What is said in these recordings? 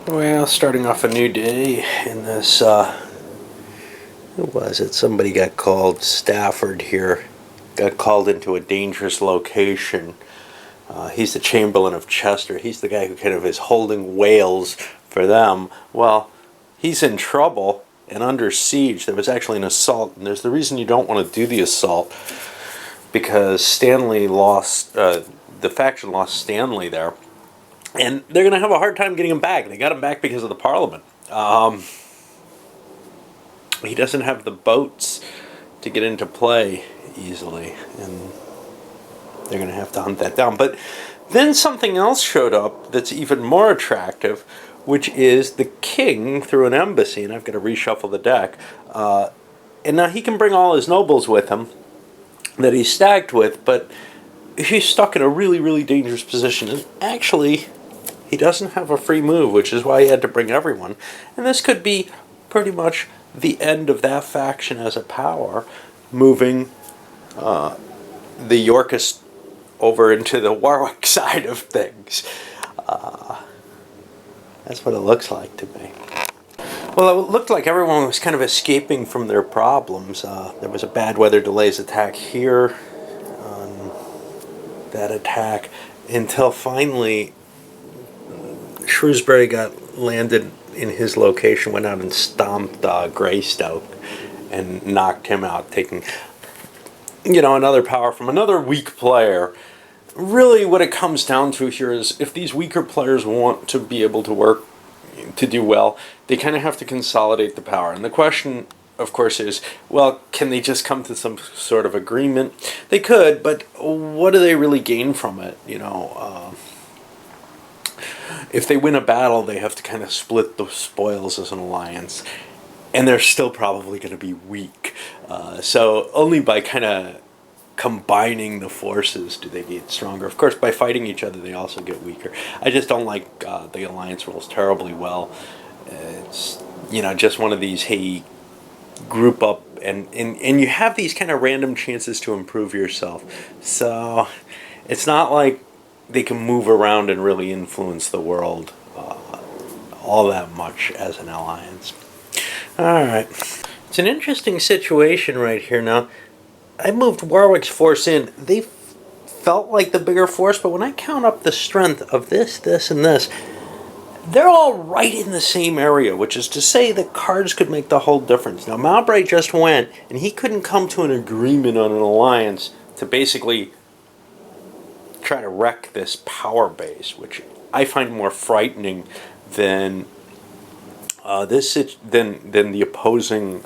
Well, starting off a new day in this, who was it? Somebody got called, Stafford here, got called into a dangerous location. He's the Chamberlain of Chester. He's the guy who kind of is holding Wales for them. Well, he's in trouble and under siege. There was actually an assault, and there's the reason you don't want to do the assault, because Stanley lost, the faction lost Stanley there. And they're going to have a hard time getting him back. They got him back because of the Parliament. He doesn't have the boats to get into play easily, and they're going to have to hunt that down. But then something else showed up that's even more attractive, which is the king through an embassy, and I've got to reshuffle the deck. And now he can bring all his nobles with him that he's stacked with, but he's stuck in a really, really dangerous position. And actually, he doesn't have a free move, which is why he had to bring everyone. And this could be pretty much the end of that faction as a power, moving the Yorkists over into the Warwick side of things. That's what it looks like to me. Well, it looked like everyone was kind of escaping from their problems. There was a bad weather delays attack here, that attack, until finally Shrewsbury got landed in his location, went out and stomped Greystoke and knocked him out, taking, another power from another weak player. Really what it comes down to here is, if these weaker players want to be able to work, to do well, they kind of have to consolidate the power. And the question, of course, is, well, can they just come to some sort of agreement? They could, but what do they really gain from it? If they win a battle, they have to kind of split the spoils as an alliance, and they're still probably going to be weak. So only by kind of combining the forces do they get stronger. Of course, by fighting each other, they also get weaker. I just don't like the alliance rules terribly well. It's, just one of these, hey, group up, and you have these kind of random chances to improve yourself. So it's not like they can move around and really influence the world all that much as an alliance. Alright. It's an interesting situation right here now. I moved Warwick's force in. They felt like the bigger force, but when I count up the strength of this, and this, they're all right in the same area, which is to say that cards could make the whole difference. Now, Mowbray just went, and he couldn't come to an agreement on an alliance to basically try to wreck this power base, which I find more frightening than than the opposing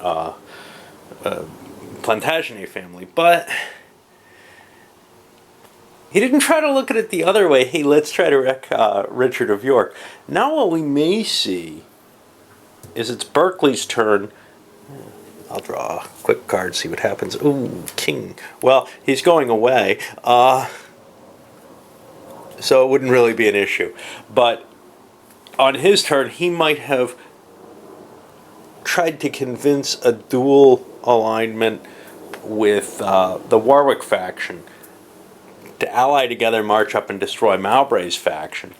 Plantagenet family. But he didn't try to look at it the other way. Hey, let's try to wreck Richard of York. Now what we may see is it's Berkeley's turn. I'll draw a quick card, see what happens. Ooh, king. Well, he's going away. So it wouldn't really be an issue. But on his turn, he might have tried to convince a dual alignment with the Warwick faction to ally together, march up, and destroy Mowbray's faction.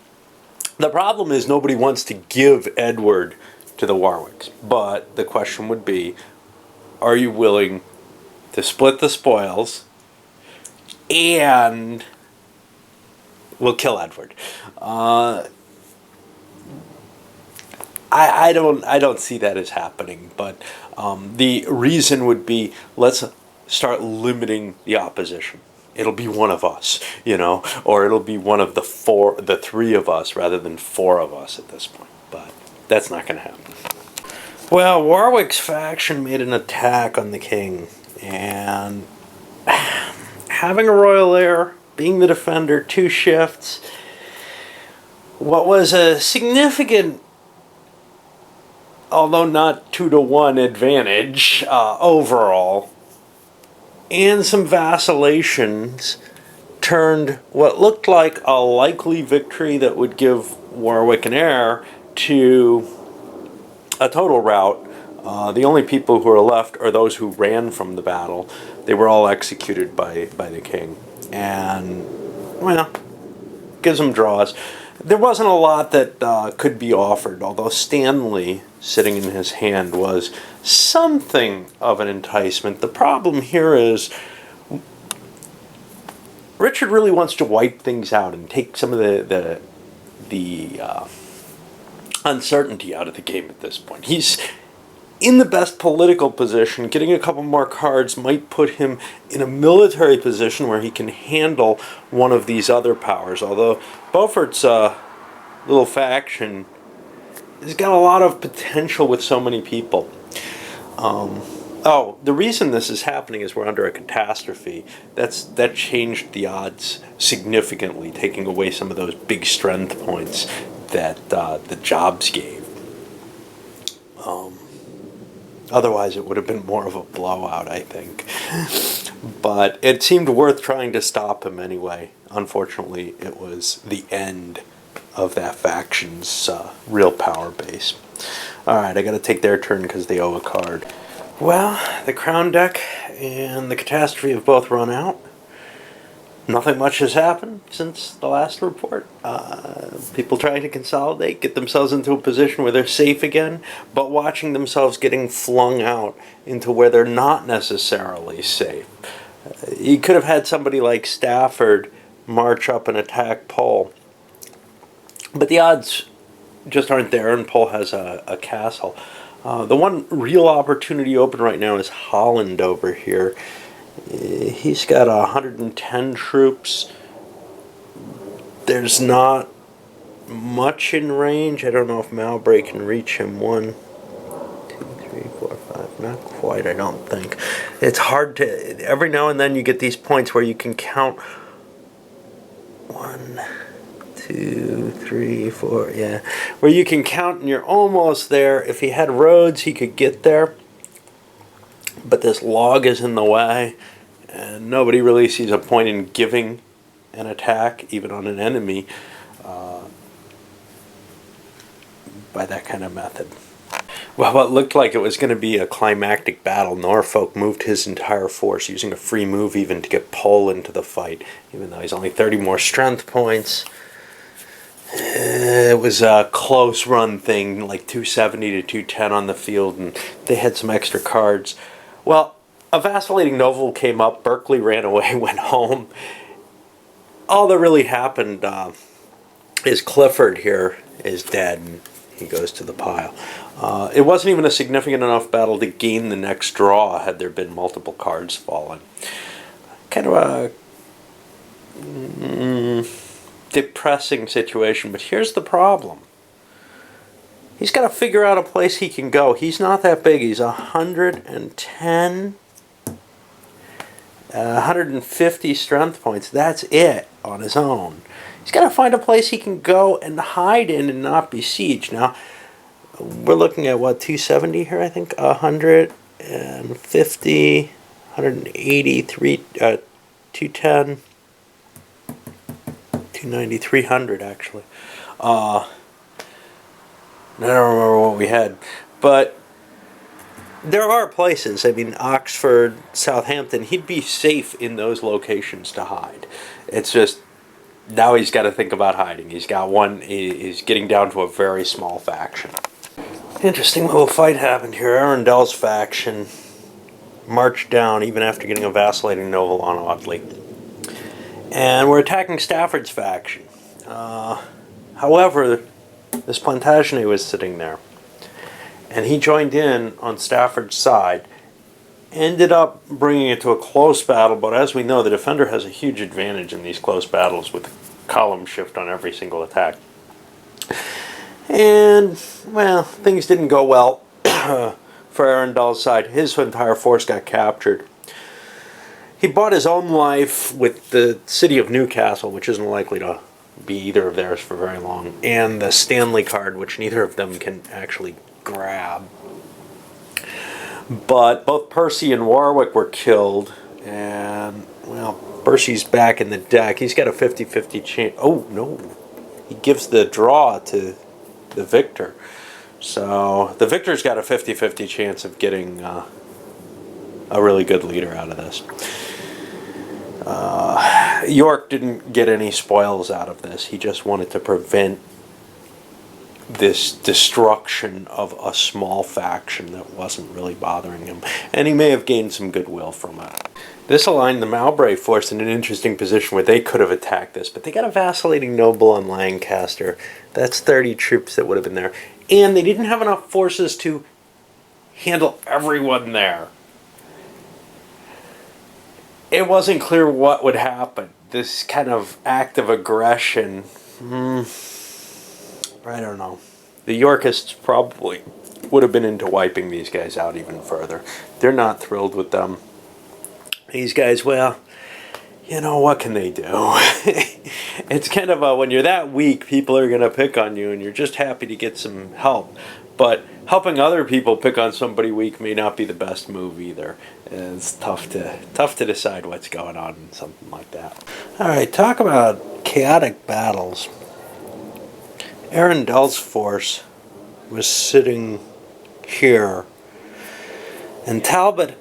The problem is nobody wants to give Edward to the Warwicks. But the question would be, are you willing to split the spoils and we'll kill Edward? I don't see that as happening, but the reason would be, let's start limiting the opposition. It'll be one of us, or it'll be one of the three of us rather than four of us at this point. But that's not going to happen. Well, Warwick's faction made an attack on the king, and having a royal heir, being the defender, 2 shifts, what was a significant, although not 2-to-1 advantage overall, and some vacillations, turned what looked like a likely victory that would give Warwick an heir to a total rout. The only people who are left are those who ran from the battle. They were all executed by the king. And, well, gives them draws. There wasn't a lot that could be offered, although Stanley, sitting in his hand, was something of an enticement. The problem here is Richard really wants to wipe things out and take some of the uncertainty out of the game at this point. He's in the best political position. Getting a couple more cards might put him in a military position where he can handle one of these other powers. Although Beaufort's little faction has got a lot of potential with so many people. The reason this is happening is we're under a catastrophe. That changed the odds significantly, taking away some of those big strength points that the jobs gave. Otherwise, it would have been more of a blowout, I think. But it seemed worth trying to stop him anyway. Unfortunately, it was the end of that faction's real power base. Alright, I gotta take their turn because they owe a card. Well, the Crown deck and the Catastrophe have both run out. Nothing much has happened since the last report. People trying to consolidate, get themselves into a position where they're safe again, but watching themselves getting flung out into where they're not necessarily safe. You could have had somebody like Stafford march up and attack Pole, but the odds just aren't there, and Pole has a castle. The one real opportunity open right now is Holland over here. He's got 110 troops. There's not much in range. I don't know if Mowbray can reach him. 1, 2, 3, 4, 5. Not quite, I don't think. It's hard to... Every now and then you get these points where you can count 1, 2, 3, 4, yeah. Where you can count and you're almost there. If he had roads, he could get there. But this log is in the way, and nobody really sees a point in giving an attack, even on an enemy, by that kind of method. Well, what looked like it was going to be a climactic battle, Norfolk moved his entire force, using a free move even, to get Pole into the fight, even though he's only 30 more strength points. It was a close run thing, like 270 to 210 on the field, and they had some extra cards. Well, a vacillating novel came up, Berkeley ran away, went home. All that really happened is Clifford here is dead, and he goes to the pile. It wasn't even a significant enough battle to gain the next draw had there been multiple cards falling. Kind of a depressing situation, but here's the problem. He's got to figure out a place he can go. He's not that big. He's 110, 150 strength points. That's it on his own. He's got to find a place he can go and hide in and not besiege. Now, we're looking at, what, 270 here, I think? 150, 180, 210, 290, 300, actually. I don't remember what we had, but there are places. I mean, Oxford, Southampton, he'd be safe in those locations to hide. It's just, now he's got to think about hiding. He's got one, he's getting down to a very small faction. Interesting little fight happened here. Arundel's faction marched down even after getting a vacillating novel on Audley. And we're attacking Stafford's faction. However, this Plantagenet was sitting there, and he joined in on Stafford's side, ended up bringing it to a close battle, but as we know, the defender has a huge advantage in these close battles with column shift on every single attack. And, well, things didn't go well for Arundel's side. His entire force got captured. He bought his own life with the city of Newcastle, which isn't likely to be either of theirs for very long, and the Stanley card, which neither of them can actually grab. But both Percy and Warwick were killed, and, well, Percy's back in the deck. He's got a 50-50 chance. Oh, no. He gives the draw to the victor. So the victor's got a 50-50 chance of getting a really good leader out of this. York didn't get any spoils out of this. He just wanted to prevent this destruction of a small faction that wasn't really bothering him. And he may have gained some goodwill from it. This aligned the Mowbray force in an interesting position where they could have attacked this, but they got a vacillating noble on Lancaster. That's 30 troops that would have been there. And they didn't have enough forces to handle everyone there. It wasn't clear what would happen. This kind of act of aggression, I don't know. The Yorkists probably would have been into wiping these guys out even further. They're not thrilled with them. These guys, well, you know, what can they do? It's kind of when you're that weak, people are going to pick on you, and you're just happy to get some help. But helping other people pick on somebody weak may not be the best move either. It's tough to decide what's going on in something like that. All right, talk about chaotic battles. Arundel's force was sitting here, and Talbot...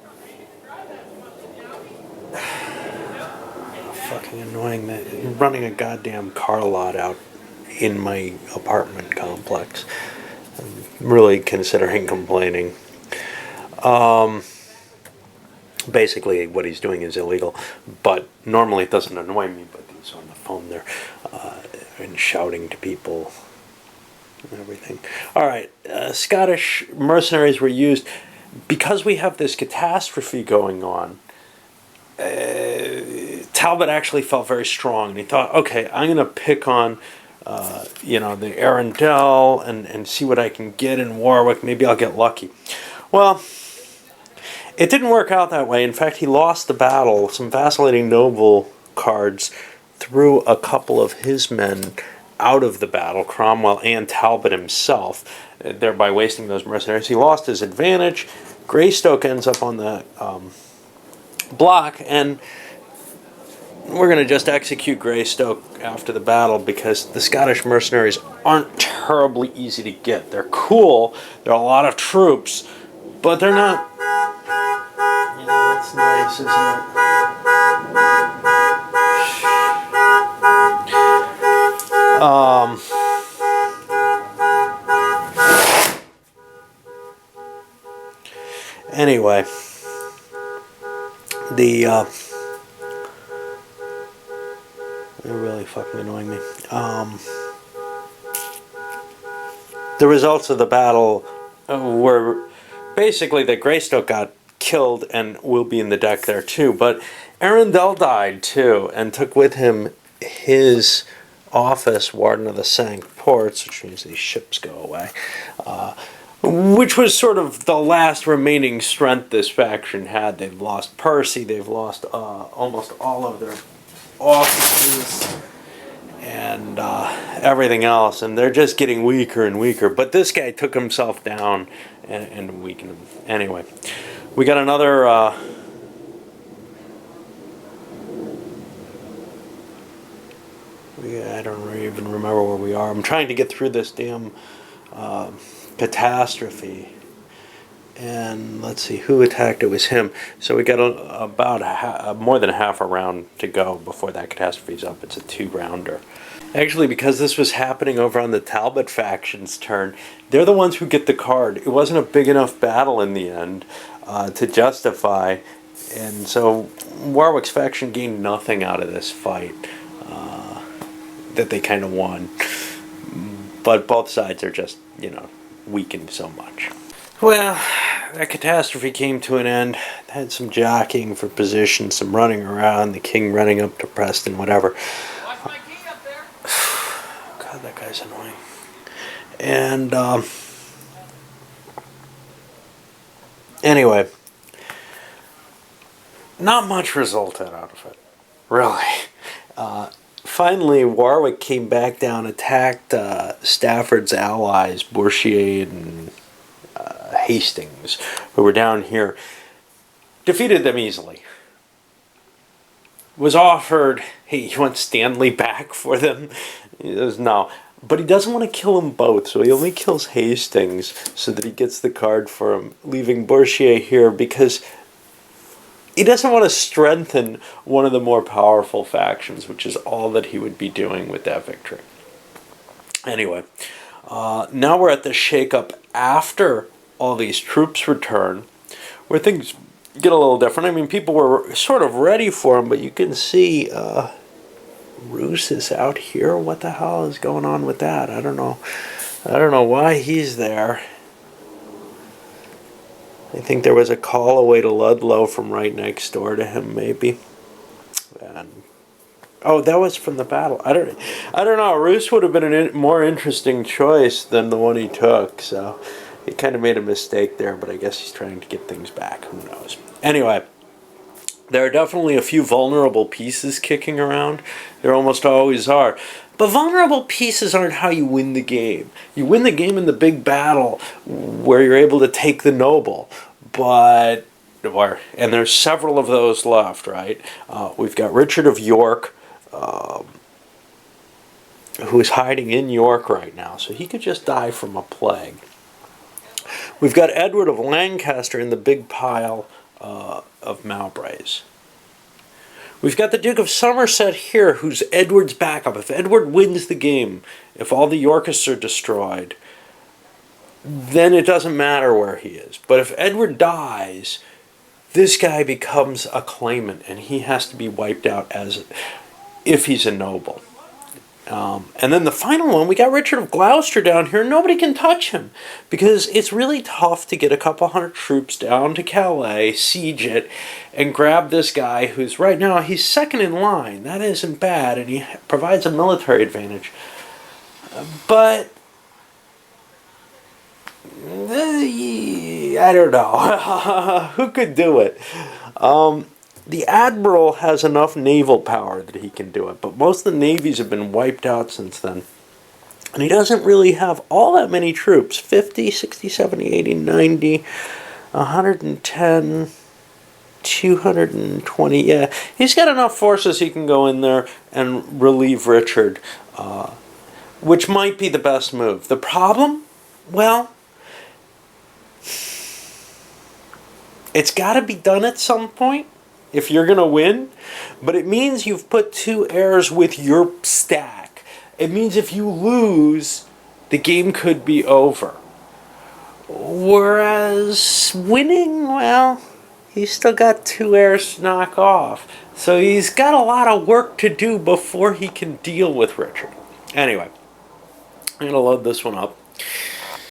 Fucking annoying that running a goddamn car lot out in my apartment complex. I'm really considering complaining. Basically, what he's doing is illegal, but normally it doesn't annoy me. But he's on the phone there and shouting to people and everything. All right, Scottish mercenaries were used because we have this catastrophe going on. Talbot actually felt very strong, and he thought, okay, I'm going to pick on, the Arundel and see what I can get in Warwick. Maybe I'll get lucky. Well, it didn't work out that way. In fact, he lost the battle. Some vacillating noble cards threw a couple of his men out of the battle, Cromwell and Talbot himself, thereby wasting those mercenaries. He lost his advantage. Greystoke ends up on the block, and we're going to just execute Greystoke after the battle because the Scottish mercenaries aren't terribly easy to get. They're cool, there are a lot of troops, but they're not... that's nice, isn't it? Anyway, they're really fucking annoying me. The results of the battle were basically that Greystoke got killed and will be in the deck there too. But Arundel died too and took with him his office, Warden of the Cinque Ports, which means these ships go away. Which was sort of the last remaining strength this faction had. They've lost Percy, they've lost almost all of their offices and everything else, and they're just getting weaker and weaker. But this guy took himself down and weakened him. Anyway, we got another... I don't even remember where we are. I'm trying to get through this damn... catastrophe, and let's see who attacked. It was him. So we got about more than half a round to go before that catastrophe's up. It's a 2-rounder. Actually, because this was happening over on the Talbot faction's turn, they're the ones who get the card. It wasn't a big enough battle in the end to justify, and so Warwick's faction gained nothing out of this fight that they kind of won. But both sides are just, weakened so much. Well, that catastrophe came to an end. Had some jockeying for position, some running around, the king running up to Preston, whatever. Watch my key up there. God, that guy's annoying. And, anyway, not much resulted out of it, really. Finally, Warwick came back down, attacked Stafford's allies, Bourchier and Hastings, who were down here. Defeated them easily. Was offered, hey, you want Stanley back for them? He says, no. But he doesn't want to kill them both, so he only kills Hastings so that he gets the card for him, leaving Bourchier here because he doesn't want to strengthen one of the more powerful factions, which is all that he would be doing with that victory. Anyway, now we're at the shakeup after all these troops return, where things get a little different. I mean, people were sort of ready for him, but you can see Roos is out here. What the hell is going on with that? I don't know. I don't know why he's there. I think there was a call away to Ludlow from right next door to him, maybe. And oh, that was from the battle. I don't know. Roos would have been a more interesting choice than the one he took. So he kind of made a mistake there, but I guess he's trying to get things back. Who knows? Anyway, there are definitely a few vulnerable pieces kicking around. There almost always are. But vulnerable pieces aren't how you win the game. You win the game in the big battle where you're able to take the noble. And there's several of those left, right? We've got Richard of York, who is hiding in York right now, so he could just die from a plague. We've got Edward of Lancaster in the big pile of Mowbrays. We've got the Duke of Somerset here, who's Edward's backup. If Edward wins the game, if all the Yorkists are destroyed, then it doesn't matter where he is. But if Edward dies, this guy becomes a claimant, and he has to be wiped out as if he's a noble. And then the final one, we got Richard of Gloucester down here. Nobody can touch him because it's really tough to get a couple hundred troops down to Calais, siege it, and grab this guy who's right now, he's second in line. That isn't bad, and he provides a military advantage. But I don't know. Who could do it? The Admiral has enough naval power that he can do it, but most of the navies have been wiped out since then. And he doesn't really have all that many troops. 50, 60, 70, 80, 90, 110, 220. Yeah, he's got enough forces he can go in there and relieve Richard, which might be the best move. The problem? Well, it's got to be done at some point if you're going to win, but it means you've put 2 heirs with your stack. It means if you lose, the game could be over. Whereas winning, well, he's still got 2 heirs to knock off. So he's got a lot of work to do before he can deal with Richard. Anyway, I'm going to load this one up.